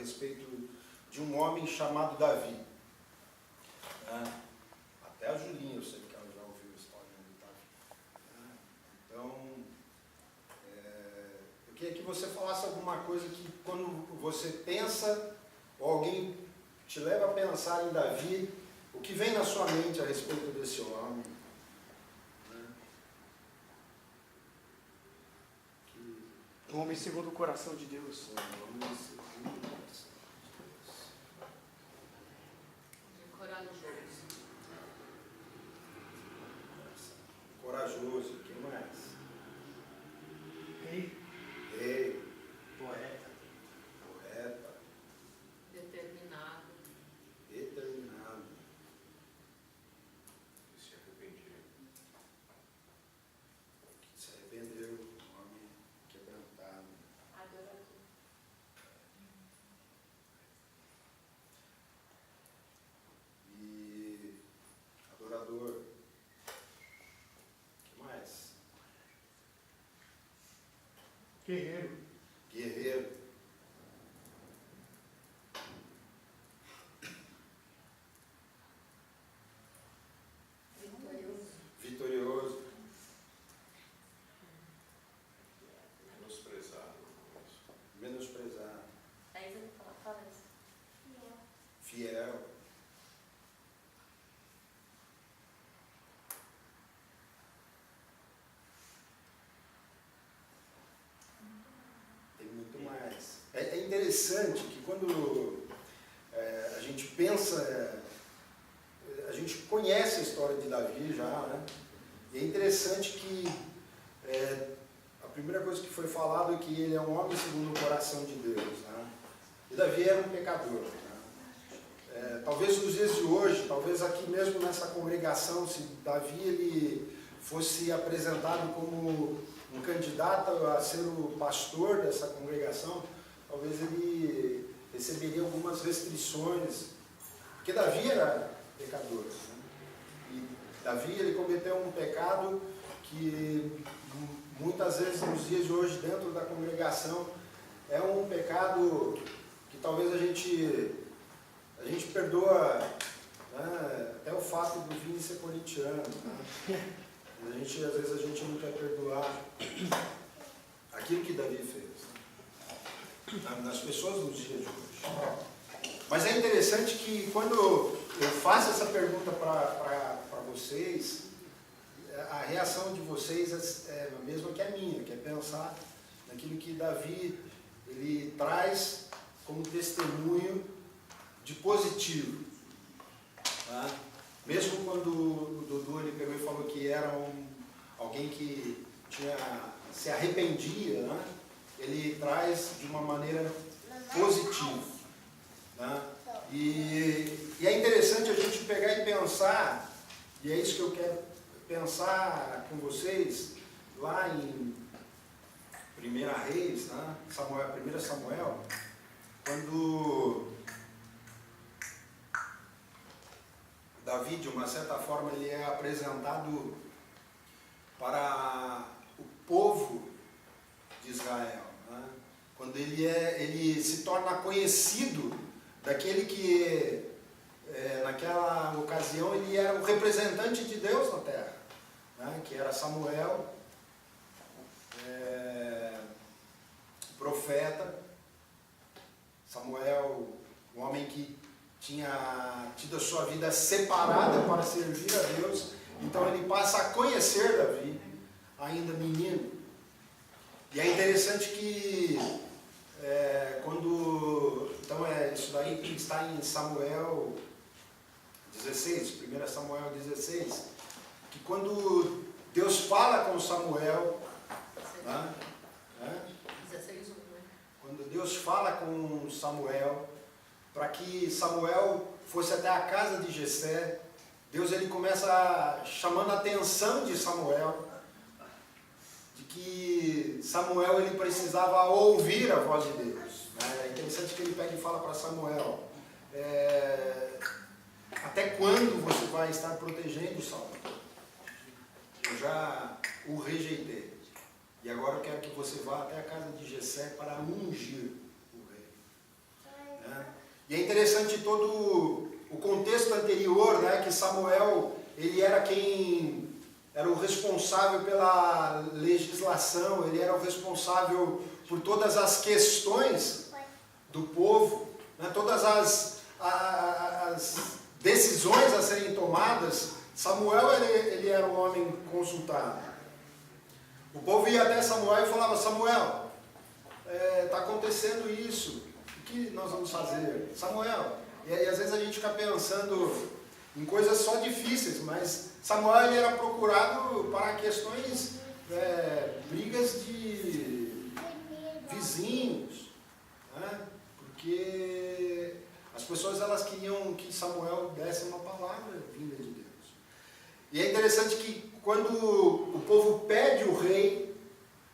respeito de um homem chamado Davi. Até a Julinha, eu sei que ela já ouviu a história de Davi. Então, eu queria que você falasse alguma coisa que, quando você pensa, ou alguém te leva a pensar em Davi, o que vem na sua mente a respeito desse homem? Um homem segundo o coração de Deus. Um homem segundo o coração de Deus. Corajoso. Corajoso, quem mais? Rei. Rei. Poeta. Poeta. Determinado. Determinado. Se arrependeu. Se arrependeu, um homem quebrantado. Adorador. E adorador. O que mais? Guerreiro. Guerreiro. Vitorioso. Vitorioso. Menosprezado. Menosprezado. Aí você fala isso. Fiel. Tem muito mais. É interessante que quando a gente pensa, a gente conhece a história de Davi já, né? E é interessante que a primeira coisa que foi falado é que ele é um homem segundo o coração de Deus, né? E Davi era um pecador, né? Talvez nos dias de hoje, talvez aqui mesmo nessa congregação, se Davi ele fosse apresentado como um candidato a ser o pastor dessa congregação, talvez ele receberia algumas restrições, porque Davi era pecador, né? E Davi ele cometeu um pecado que muitas vezes nos dias de hoje dentro da congregação é um pecado que talvez a gente perdoa, né? Até o fato do Vini ser corintiano, né? Às vezes a gente não quer perdoar aquilo que Davi fez, né? Nas pessoas nos dias de hoje. Mas é interessante que quando eu faço essa pergunta para vocês, a reação de vocês é a mesma que a minha, que é pensar naquilo que Davi ele traz como testemunho de positivo, tá? Mesmo quando o Dudu ele pegou e falou que era alguém que se arrependia, né? Ele traz de uma maneira positiva, né? E é interessante a gente pegar e pensar, e é isso que eu quero pensar com vocês, lá em 1 Reis, né? 1 Samuel, quando Davi, de uma certa forma, ele é apresentado para o povo de Israel, né? Quando ele se torna conhecido daquele que, naquela ocasião, ele era o representante de Deus na terra, né? Que era Samuel, profeta. Samuel, um homem que tinha tido a sua vida separada para servir a Deus, então ele passa a conhecer Davi, ainda menino. E é interessante que isso daí está em Samuel 16, 1 Samuel 16, que quando Deus fala com Samuel, né? 16, né? Quando Deus fala com Samuel, para que Samuel fosse até a casa de Jessé, Deus ele começa chamando a atenção de Samuel, de que Samuel ele precisava ouvir a voz de Deus. É interessante que ele pega e fala para Samuel, até quando você vai estar protegendo Saul? Eu já o rejeitei. E agora eu quero que você vá até a casa de Jessé para ungir o rei. E é interessante todo o contexto anterior, né, que Samuel, ele era quem era o responsável pela legislação, ele era o responsável por todas as questões do povo, né, todas as decisões a serem tomadas. Samuel, ele era o homem consultado. O povo ia até Samuel e falava: Samuel, está acontecendo isso, o que nós vamos fazer? Samuel. E aí às vezes a gente fica pensando em coisas só difíceis, mas Samuel, ele era procurado para questões, brigas de vizinhos, né? Porque as pessoas, elas queriam que Samuel desse uma palavra vinda de Deus. E é interessante que quando o povo pede o rei,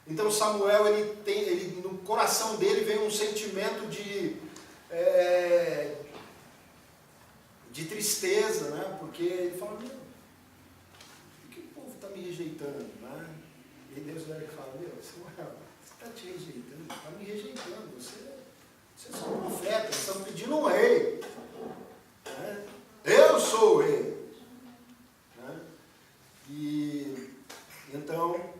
então Samuel, ele no coração dele vem um sentimento de tristeza, né? Porque ele fala: meu, por que o povo está me rejeitando? Né? E Deus vai falar: meu, Samuel, você está te rejeitando, está me rejeitando, você é só um profeta, vocês estão pedindo um rei. Né? Eu sou o rei. Né? E então,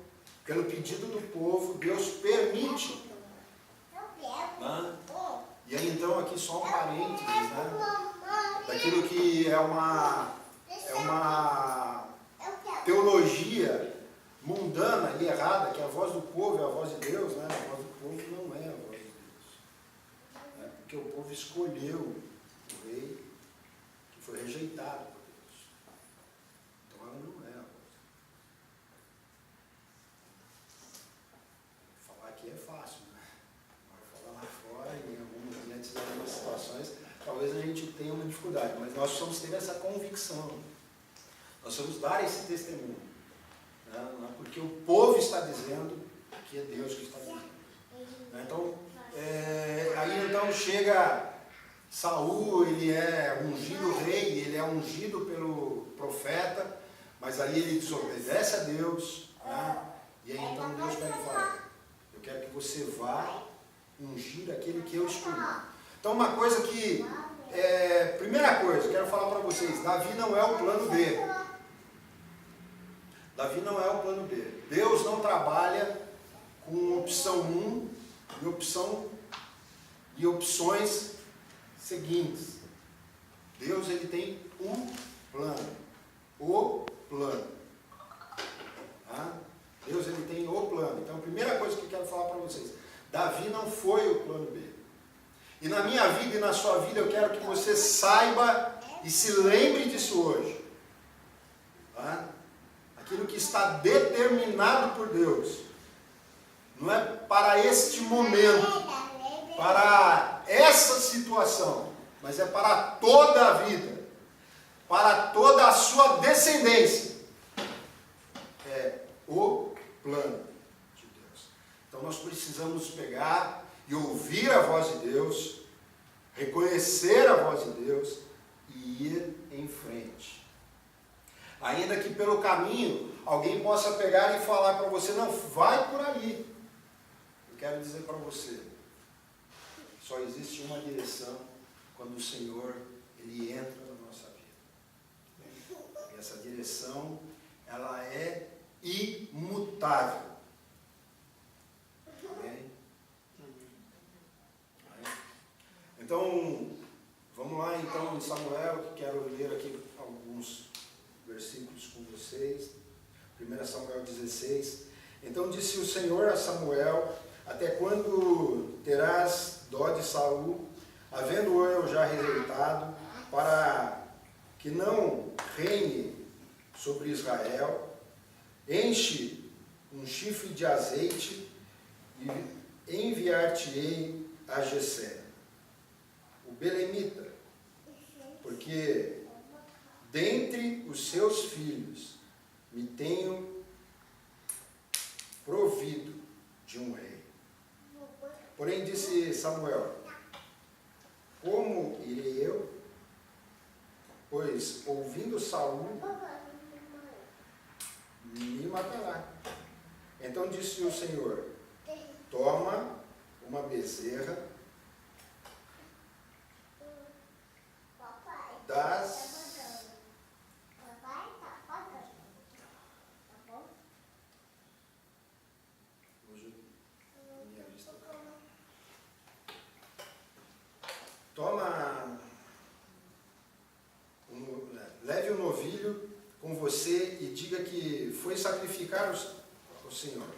pelo pedido do povo, Deus permite. Né? E aí então aqui só um parênteses, né? Daquilo que é uma teologia mundana e errada, que a voz do povo é a voz de Deus, né? A voz do povo não é a voz de Deus. Né? Porque o povo escolheu o rei que foi rejeitado por Deus. Então ela não é a voz de Deus. Falar aqui é fácil, né? Agora falar lá fora, diante de algumas situações, talvez a gente tenha uma dificuldade, mas nós precisamos ter essa convicção. Nós precisamos dar esse testemunho. Né? Porque o povo está dizendo que é Deus que está dizendo. Então, aí então chega Saul, ele é ungido rei, ele é ungido pelo profeta, mas aí ele desobedece a Deus. Né? E aí então Deus pega e fala: eu quero que você vá ungir aquele que eu escolhi. Então uma coisa que, primeira coisa, quero falar para vocês: Davi não é o plano B. Davi não é o plano B. Deus não trabalha com opção 1 e opções seguintes. Deus, ele tem um plano. O plano. Tá? Deus, ele tem o plano. Então a primeira coisa que eu quero falar para vocês: Davi não foi o plano B. E na minha vida e na sua vida eu quero que você saiba e se lembre disso hoje. Tá? Aquilo que está determinado por Deus não é para este momento, para essa situação, mas é para toda a vida, para toda a sua descendência. É o plano de Deus. Então nós precisamos pegar e ouvir a voz de Deus, reconhecer a voz de Deus e ir em frente. Ainda que pelo caminho alguém possa pegar e falar para você: não, vai por ali. Eu quero dizer para você: só existe uma direção quando o Senhor, ele entra na nossa vida. E essa direção, ela é imutável. Amém? Então, vamos lá então em Samuel, que quero ler aqui alguns versículos com vocês. 1 Samuel 16. Então disse o Senhor a Samuel: até quando terás dó de Saul, havendo eu já rejeitado, para que não reine sobre Israel? Enche um chifre de azeite e enviar-te-ei a Jessé, o belemita, porque dentre os seus filhos me tenho provido de um rei. Porém disse Samuel: como irei eu? Pois ouvindo Saul me matará. Então disse o Senhor: toma uma bezerra com você e diga que foi sacrificar o Senhor.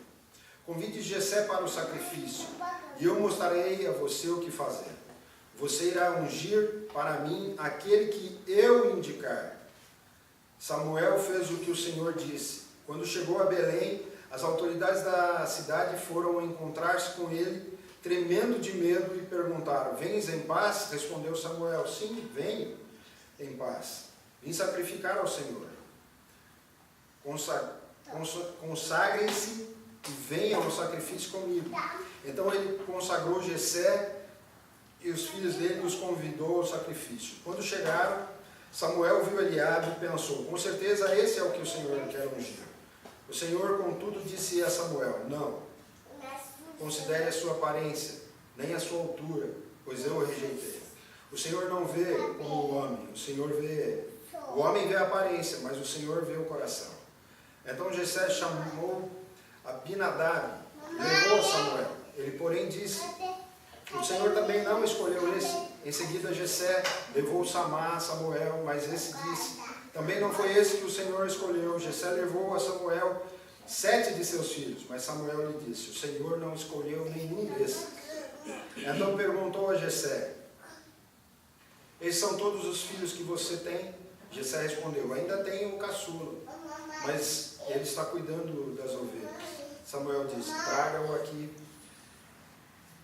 Convide Jessé para o sacrifício, e eu mostrarei a você o que fazer. Você irá ungir para mim aquele que eu indicar. Samuel fez o que o Senhor disse. Quando chegou a Belém, as autoridades da cidade foram encontrar-se com ele, tremendo de medo, e perguntaram: Vens em paz? Respondeu Samuel: Sim, venho em paz. Vim sacrificar ao Senhor. Consagrem-se e venham ao sacrifício comigo. Então ele consagrou Jessé e os filhos dele os convidou ao sacrifício. Quando chegaram, Samuel viu Eliabe e pensou: com certeza esse é o que o Senhor quer ungir. O Senhor, contudo, disse a Samuel: não considere a sua aparência, nem a sua altura, pois eu o rejeitei. O Senhor não vê como o homem, o homem vê a aparência, mas o Senhor vê o coração. Então Jessé chamou Abinadab e levou a Samuel. Ele, porém, disse: o Senhor também não escolheu esse. Em seguida Jessé levou Samá a Samuel, mas esse disse: também não foi esse que o Senhor escolheu. Jessé levou a Samuel 7 de seus filhos, mas Samuel lhe disse: o Senhor não escolheu nenhum desses. Então perguntou a Jessé: esses são todos os filhos que você tem? Jessé respondeu: ainda tenho o caçula, mas ele está cuidando das ovelhas. Samuel disse: traga-o aqui.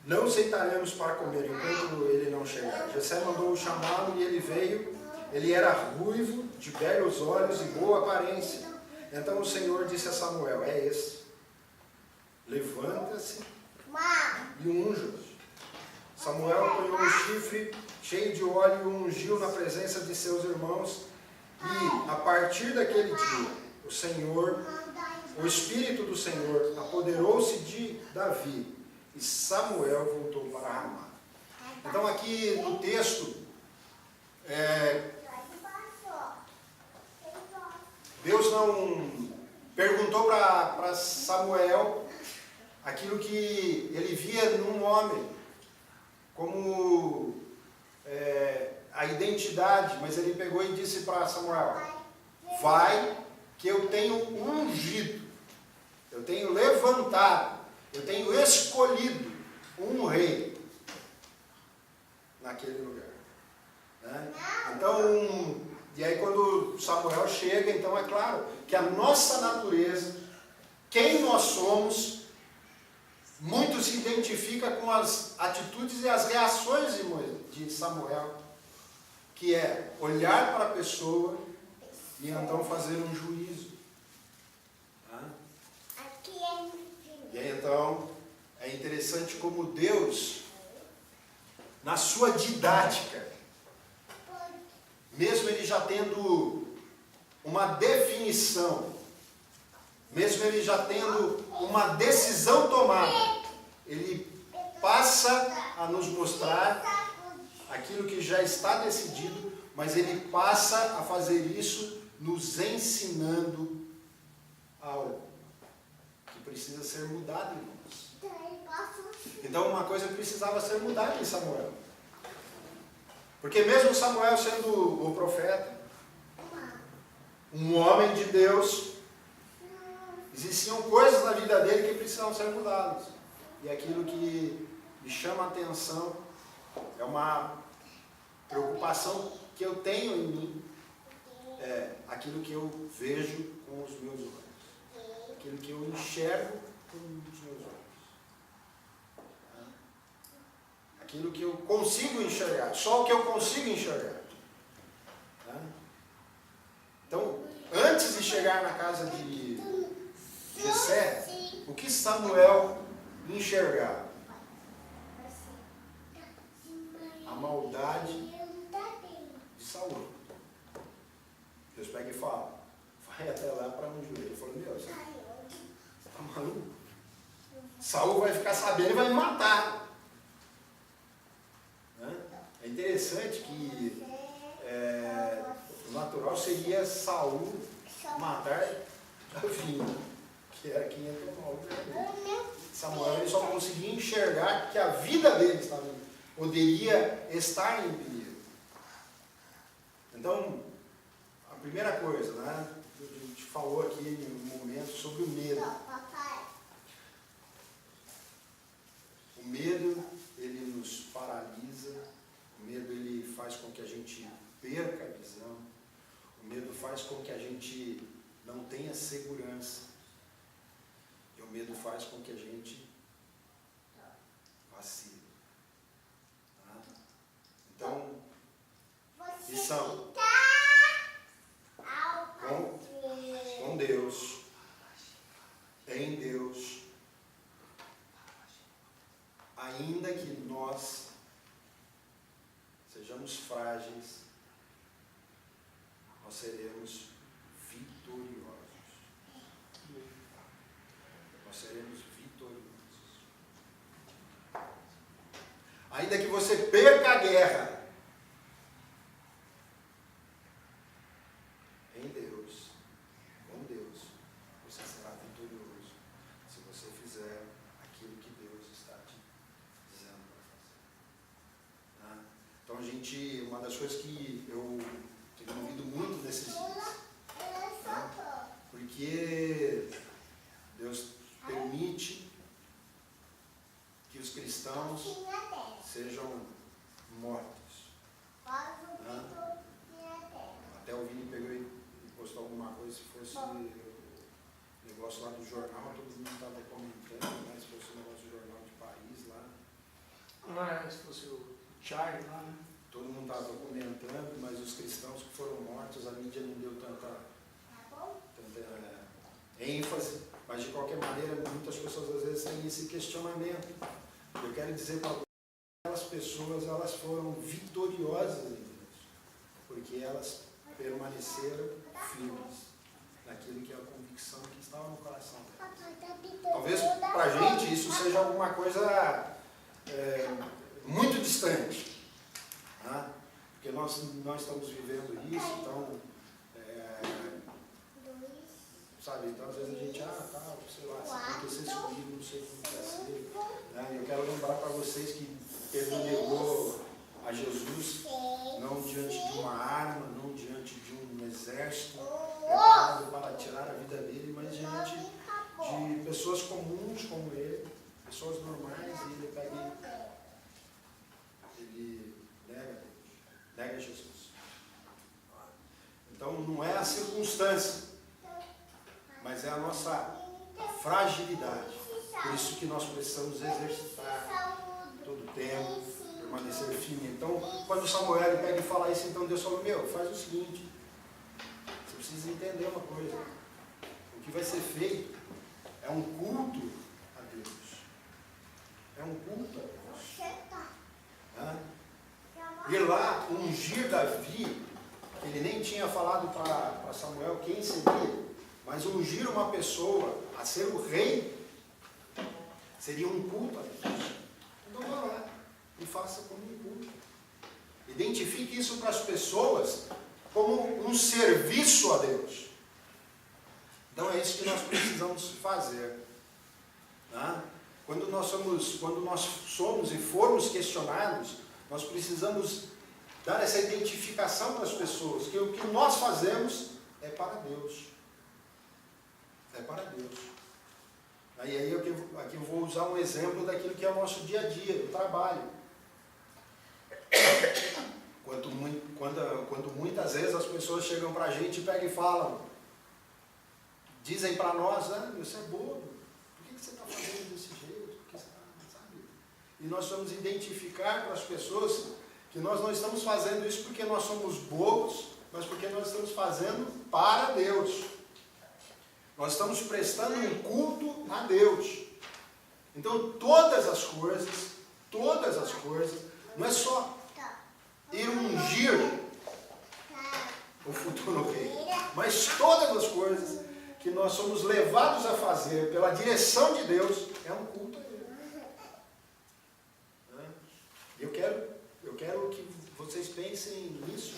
Não aceitaremos para comer enquanto ele não chegar. Jessé mandou chamá-lo e ele veio. Ele era ruivo, de belos olhos e boa aparência. Então o Senhor disse a Samuel: é esse. Levanta-se e unja-o. Samuel apanhou um chifre cheio de óleo e o ungiu na presença de seus irmãos. E a partir daquele dia, o Espírito do Senhor apoderou-se de Davi, e Samuel voltou para Ramá. Então aqui no texto, Deus não perguntou para Samuel aquilo que ele via num homem, como a identidade, mas ele pegou e disse para Samuel: vai, que eu tenho ungido, eu tenho levantado, eu tenho escolhido um rei naquele lugar. Né? Então, e aí quando Samuel chega, então é claro que a nossa natureza, quem nós somos, muito se identifica com as atitudes e as reações de Samuel, que é olhar para a pessoa e então fazer um juízo. E aí então é interessante como Deus, na sua didática, mesmo ele já tendo uma definição, mesmo ele já tendo uma decisão tomada, ele passa a nos mostrar aquilo que já está decidido, mas ele passa a fazer isso nos ensinando algo que precisa ser mudado em nós. Então uma coisa precisava ser mudada em Samuel. Porque mesmo Samuel sendo o profeta, um homem de Deus, existiam coisas na vida dele que precisavam ser mudadas. E aquilo que me chama a atenção é uma preocupação que eu tenho em mim, aquilo que eu vejo com os meus olhos, aquilo que eu enxergo com os meus olhos, aquilo que eu consigo enxergar, só o que eu consigo enxergar. Então, antes de chegar na casa de Jessé, o que Samuel enxergava? A maldade de Saul. Deus pega e fala: vai até lá para ungir ele. Ele falou: meu, você está maluco? Saul vai ficar sabendo e vai me matar. É interessante que o natural seria Saul matar Davi, que era quem ia tomar o lugar. Samuel ele só conseguia enxergar que a vida dele poderia estar em perigo. Então, a primeira coisa, né? falou aqui em um momento sobre o medo. O medo, ele nos paralisa, o medo ele faz com que a gente perca a visão, o medo faz com que a gente não tenha segurança, e o medo faz com que a gente vacile. Tá? Então, lição. Com Deus, em Deus, ainda que nós sejamos frágeis, nós seremos vitoriosos. Nós seremos vitoriosos. Ainda que você perca a guerra, em Deus, com Deus, você será vitorioso se você fizer aquilo que Deus está te dizendo para fazer. Tá? Então uma das coisas que eu tenho ouvido muito nesses dias, né? Porque Deus permite que os cristãos sejam mortos. Né? Até o Vini pegou e postou alguma coisa, se fosse o negócio lá do jornal, todo mundo estava comentando, né? Se fosse o negócio do jornal de Paris lá. Não é, se fosse o Charlie lá, né? Todo mundo estava comentando, mas os cristãos que foram mortos, a mídia não deu tanta ênfase, mas de qualquer maneira, muitas pessoas às vezes têm esse questionamento. Eu quero dizer para aquelas pessoas, elas foram vitoriosas em Deus, porque elas permaneceram firmes naquilo que é a convicção que estava no coração delas. Talvez para a gente isso seja alguma coisa muito distante, né? Porque nós estamos vivendo isso, então, sabe, então às vezes a gente, sei lá, se acontecesse comigo, não sei como vai ser, né? Eu quero lembrar para vocês que Pedro negou a Jesus não diante de uma arma, não diante de um exército preparado para tirar a vida dele, mas diante de pessoas comuns como ele, pessoas normais, e ele pega ele nega Jesus. Então não é a circunstância, mas é a nossa fragilidade. Por isso que nós precisamos exercitar todo o tempo, permanecer firme. Então, quando Samuel pega e fala isso, então Deus falou, faz o seguinte, você precisa entender uma coisa, o que vai ser feito é um culto a Deus. É um culto a Deus. Ir lá, ungir Davi, que ele nem tinha falado para Samuel quem seria, mas ungir uma pessoa a ser o rei, seria um culto a Deus. Então vá lá e faça como um culto. Identifique isso para as pessoas como um serviço a Deus. Então é isso que nós precisamos fazer. Né? Quando nós somos e formos questionados, nós precisamos dar essa identificação para as pessoas, que o que nós fazemos é para Deus. É para Deus. Aí aqui eu vou usar um exemplo daquilo que é o nosso dia a dia, do trabalho. Quando muitas vezes as pessoas chegam para a gente e pegam e falam, dizem para nós, você é bobo, por que você está fazendo desse jeito? Sabe? E nós vamos identificar para as pessoas que nós não estamos fazendo isso porque nós somos bobos, mas porque nós estamos fazendo para Deus. Nós estamos prestando um culto a Deus. Então todas as coisas, não é só ir ungir o futuro rei, mas todas as coisas que nós somos levados a fazer pela direção de Deus, é um culto a Ele. Eu quero que vocês pensem nisso.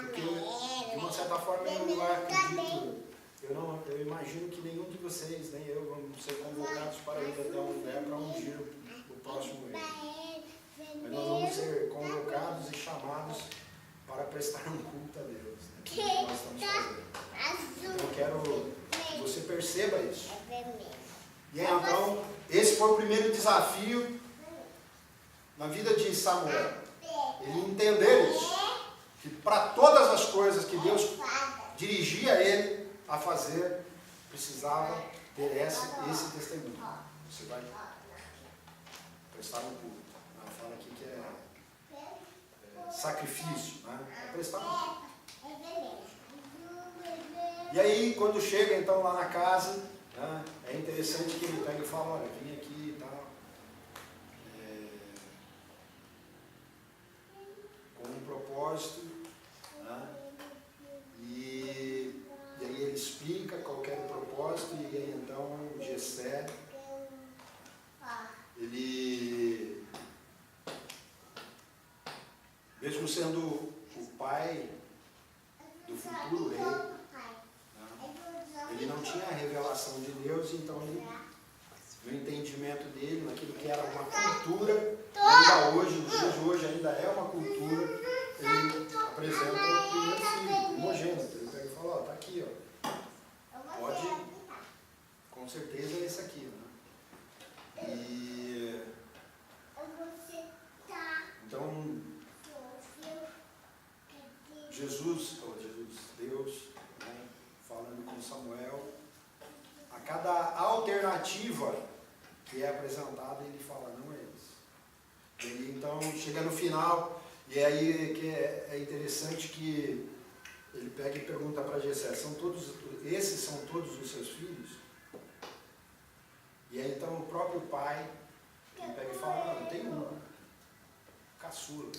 Porque, de uma certa forma, eu acredito, eu imagino que nenhum de vocês, nem eu, vamos ser convocados para ir até um lugar para ungir o próximo rei. Mas nós vamos ser convocados e chamados para prestar um culto a Deus. E então, esse foi o primeiro desafio na vida de Samuel. Ele entender isso, que para todas as coisas que Deus dirigia ele a fazer, precisava ter esse testemunho. Você vai prestar um culto. Ela fala aqui que é sacrifício, né? É prestar um culto. E aí, quando chega então lá na casa, né, é interessante que ele pega e fala, olha, vim aqui e tal, com um propósito, né, e aí ele explica qual que era o propósito, e aí então Jessé, ele, mesmo sendo o pai do futuro rei, ele não tinha a revelação de Deus, então ele, no entendimento dele, naquilo que era uma cultura, ainda hoje, nos dias de hoje ainda é uma cultura, ele apresenta o primeiro filho, primogênito. Ele pega e fala, ó, tá aqui, ó. Pode, com certeza é esse aqui, né? E então Deus, né, falando com Samuel, a cada alternativa que é apresentada, ele fala, não é isso. Ele então chega no final, e aí que é interessante que ele pega e pergunta para Jessé, esses são todos os seus filhos? E aí então o próprio pai, ele pega e fala, não, tem um, caçula,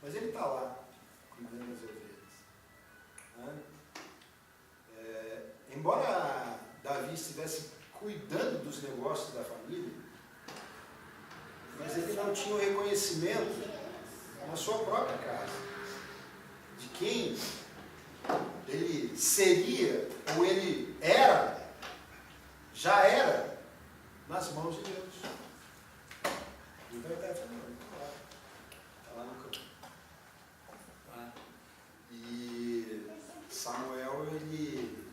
mas ele está lá, cuidando das ovelhas. Né? Embora Davi estivesse cuidando dos negócios da família, mas ele não tinha o reconhecimento na sua própria casa de quem ele seria, ou ele era, já era, nas mãos de Deus. Então ele está falando, está lá no campo. E Samuel, ele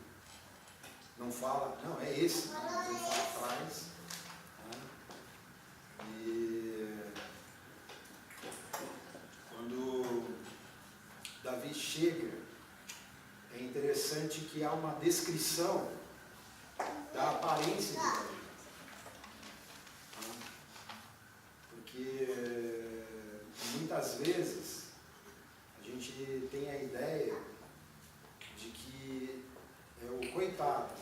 não fala, não, é esse, né? Ele fala atrás. Né? E quando Davi chega, é interessante que há uma descrição da aparência de Davi. Né? Porque muitas vezes a gente tem a ideia de que é o coitado,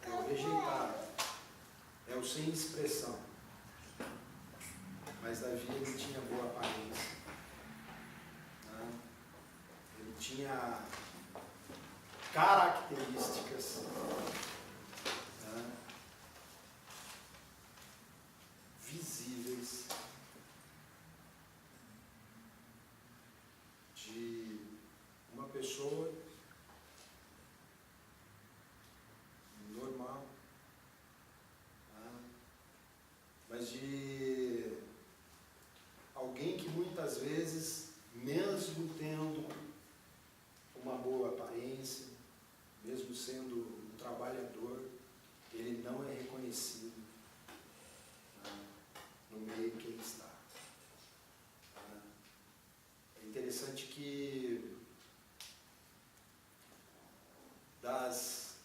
é o rejeitado, é o sem expressão. Mas Davi, ele tinha boa aparência. Né? Ele tinha características, né, visíveis de uma pessoa normal, né, mas de alguém que muitas vezes, mesmo tendo uma boa aparência, mesmo sendo um trabalhador, ele não é reconhecido, né, no meio que ele está. É interessante que das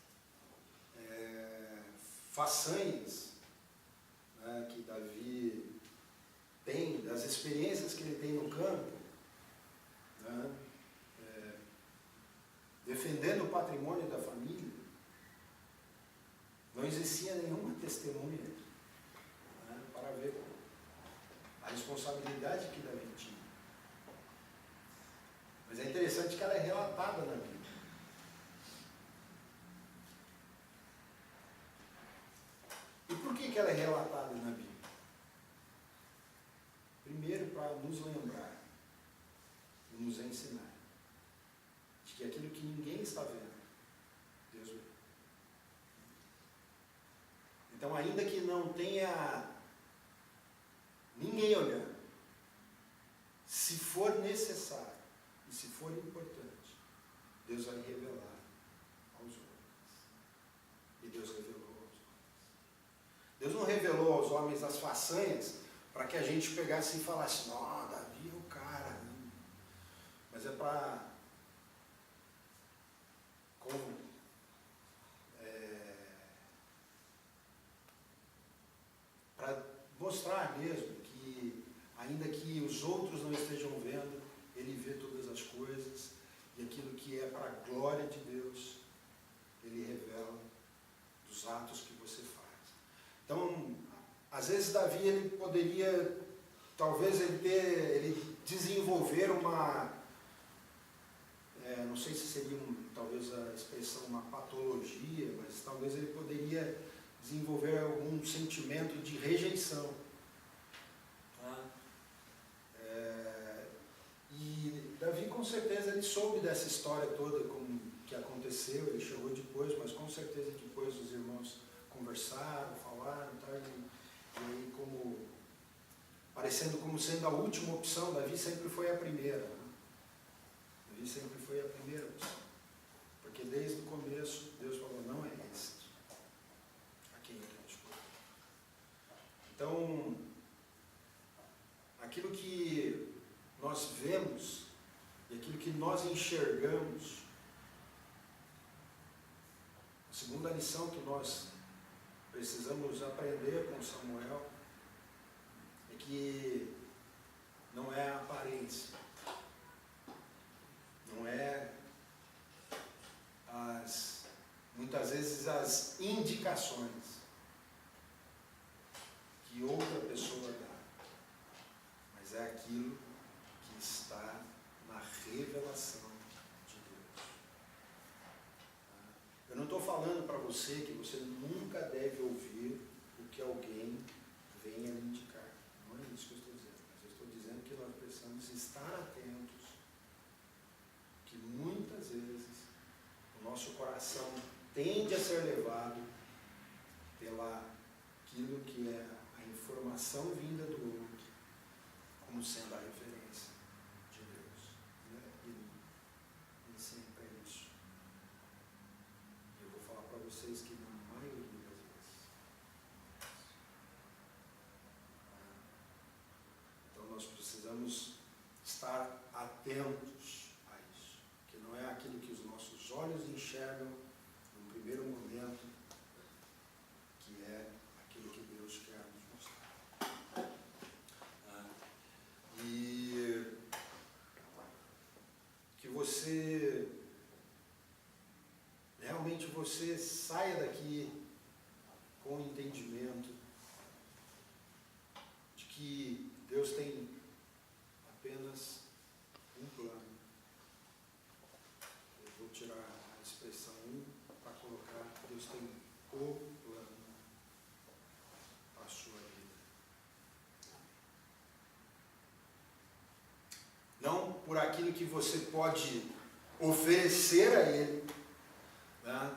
façanhas, né, que Davi tem, das experiências que ele tem no campo, né, defendendo o patrimônio da família, não existia nenhuma testemunha, né, para ver a responsabilidade que Davi tinha. Mas é interessante que ela é relatada na Bíblia. E por que ela é relatada na Bíblia? Primeiro, para nos lembrar e nos ensinar de que aquilo que ninguém está vendo, Deus vê. Então, ainda que não tenha ninguém olhando, se for necessário e se for importante, Deus vai revelar aos homens. E Deus revelou aos homens, as façanhas, para que a gente pegasse e falasse, não, Davi é o cara. Né? Mas é para mostrar mesmo que, ainda que os outros não estejam vendo, ele vê todas as coisas, e aquilo que é para a glória de Deus, ele revela dos atos que você faz. Então, às vezes Davi, ele poderia, talvez ele desenvolver uma, não sei se seria talvez a expressão uma patologia, mas talvez ele poderia desenvolver algum sentimento de rejeição. Tá? E Davi, com certeza, ele soube dessa história toda como que aconteceu, ele chegou depois, mas com certeza depois os irmãos conversaram, falaram, tá? E aí, parecendo como sendo a última opção, Davi sempre foi a primeira. Né? Davi sempre foi a primeira opção. Porque desde o começo, Deus falou, não é esse a quem eu quero escolher. Então, aquilo que nós vemos e aquilo que nós enxergamos, a segunda lição que nós precisamos aprender com Samuel é que não é a aparência, não é muitas vezes as indicações que outra pessoa dá, mas é aquilo que está na revelação de Deus. Eu não estou falando para você que você nunca deve ouvir o que alguém venha lhe indicar. Não é isso que eu estou dizendo. Mas eu estou dizendo que nós precisamos estar atentos, que muitas vezes o nosso coração tende a ser levado pela aquilo que é a informação vinda do outro, como sendo a referência de Deus. Né? E nem sempre é isso. Eu vou falar para vocês que na maioria das vezes. Então nós precisamos estar atentos a isso, que não é aquilo que os nossos olhos enxergam no primeiro momento, que é aquilo que Deus quer nos mostrar. E que você realmente você saia daqui com o entendimento de que Deus tem apenas um plano. Eu vou tirar a expressão para colocar, Deus tem o plano para a sua vida. Não por aquilo que você pode oferecer a Ele, né?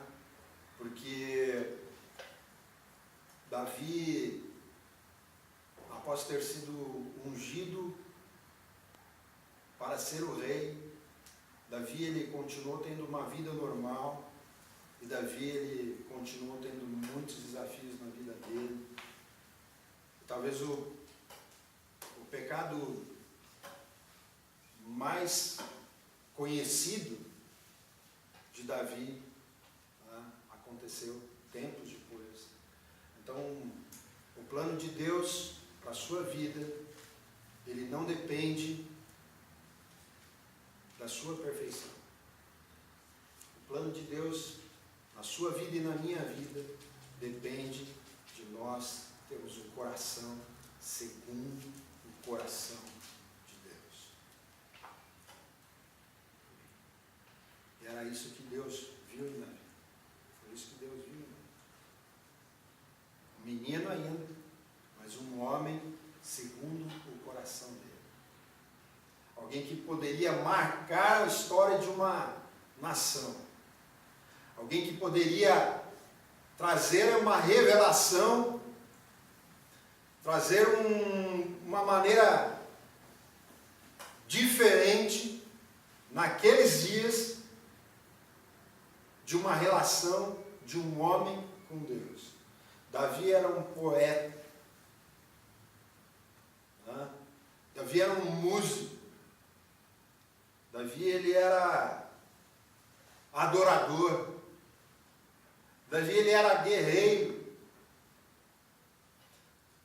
Porque Davi, após ter sido ungido para ser o rei, Davi ele continuou tendo uma vida normal, e Davi ele continuou tendo muitos desafios na vida dele. Talvez o pecado mais conhecido de Davi, né, aconteceu tempos depois. Então, o plano de Deus para a sua vida, ele não depende da sua perfeição. O plano de Deus na sua vida e na minha vida depende de nós termos um coração segundo o coração de Deus. E era isso que Deus viu em Davi. Foi isso que Deus viu em Davi. Um menino ainda, mas um homem segundo o coração dele. Alguém que poderia marcar a história de uma nação. Alguém que poderia trazer uma revelação, trazer uma maneira diferente naqueles dias de uma relação de um homem com Deus. Davi era um poeta, Né? Davi era um músico. Davi, ele era adorador. Davi, ele era guerreiro.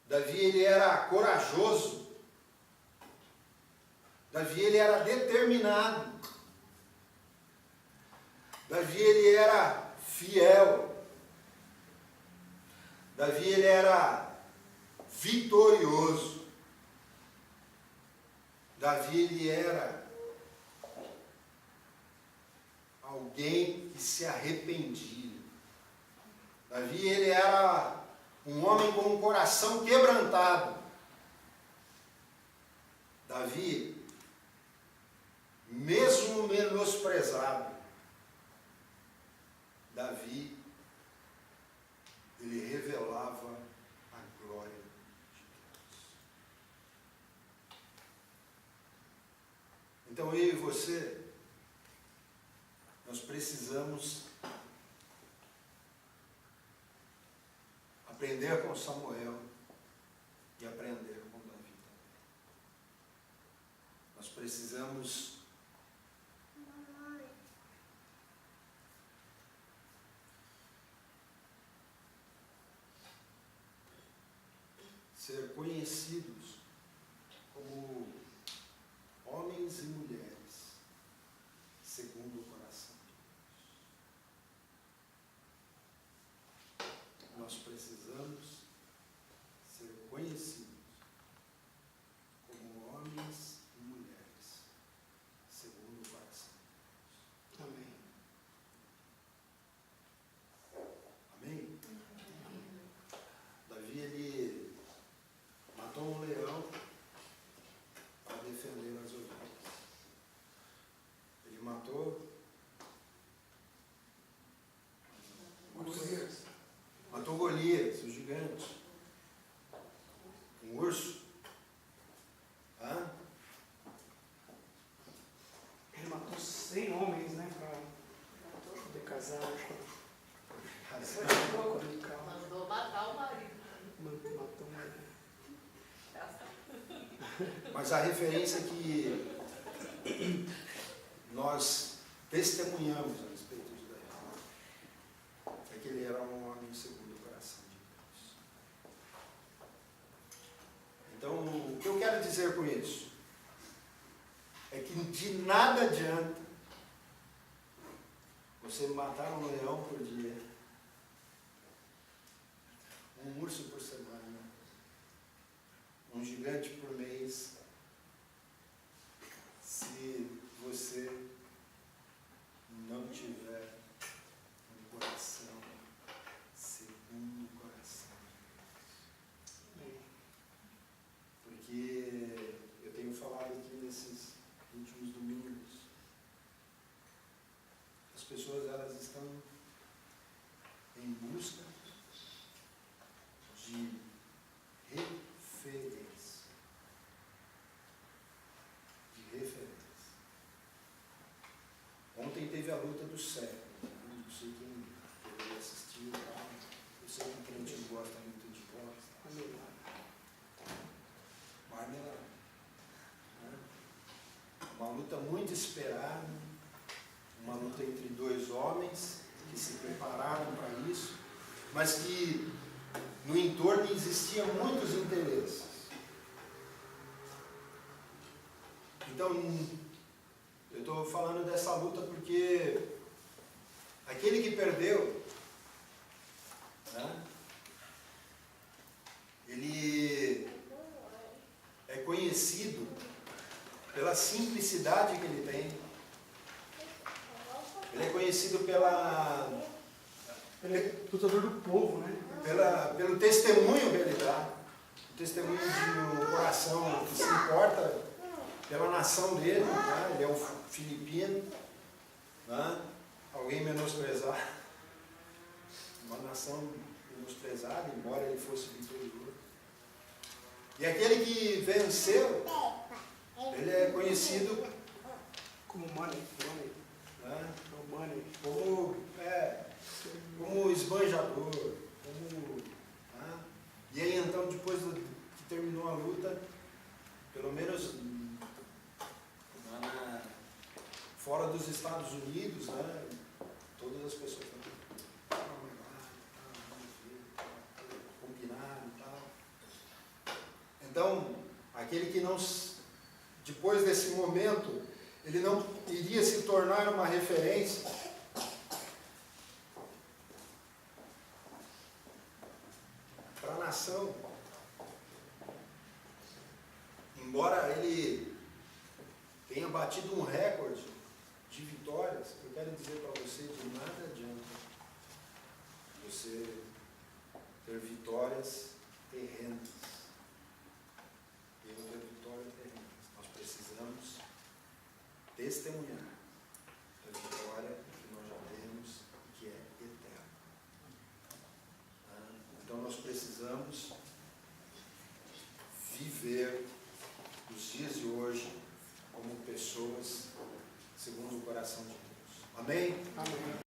Davi, ele era corajoso. Davi, ele era determinado. Davi, ele era fiel. Davi, ele era vitorioso. Davi, ele era alguém que se arrependia. Davi, ele era um homem com um coração quebrantado. Davi, mesmo menosprezado, Davi, ele revelava a glória de Deus. Então eu e você, nós precisamos aprender com Samuel e aprender com Davi também. Nós precisamos ser conhecidos como homens e mulheres segundo o coração de Deus. Nós precisamos ser conhecidos como homens e mulheres segundo o coração de Deus. Amém. Amém? Davi, ele matou um leão para defender as ovelhas. Ele matou Golias, o gigante. Um urso. Ele matou 100 homens, né? Para poder casar. Mandou matar o marido. Matou o marido. Mas a referência que nós testemunhamos a respeito de Davi é que ele era um homem segundo o coração de Deus. Então, o que eu quero dizer com isso? É que de nada adianta você matar um leão por dia, um urso por semana, um gigante por mês, se você não tiver um coração segundo o coração de Deus. Porque eu tenho falado aqui nesses últimos domingos, as pessoas, elas estão em busca de referência. Ontem teve a luta do século. Não sei quem assistiu. Eu sei que o crente gosta muito de boxe. Marmelada. Uma luta muito esperada. Uma luta entre dois homens que se prepararam para isso, mas que no entorno existiam muitos interesses. Então, eu estou falando dessa luta porque aquele que perdeu, né, ele é conhecido pela simplicidade que ele tem. Ele é conhecido Ele é lutador do povo, né? pelo testemunho que ele dá. O testemunho de um coração que se importa pela nação dele. Né? Ele é um filipino. Né? Alguém menosprezado. Uma nação menosprezada, embora ele fosse vitorioso. E aquele que venceu, ele é conhecido Como money. né? Money. Como esbanjador, né? E aí então, depois que terminou a luta, Estados Unidos, né, todas as pessoas combinado e tal. Então, aquele que não, depois desse momento, ele não iria se tornar uma referência para a nação. Embora ele tenha batido um recorde de vitórias, eu quero dizer para você, de nada adianta você ter vitórias terrenas. Eu ter vitórias terrenas. Nós precisamos testemunhar a vitória que nós já temos e que é eterna. Então nós precisamos viver os dias de hoje como pessoas segundo o coração de Deus. Amém? Amém.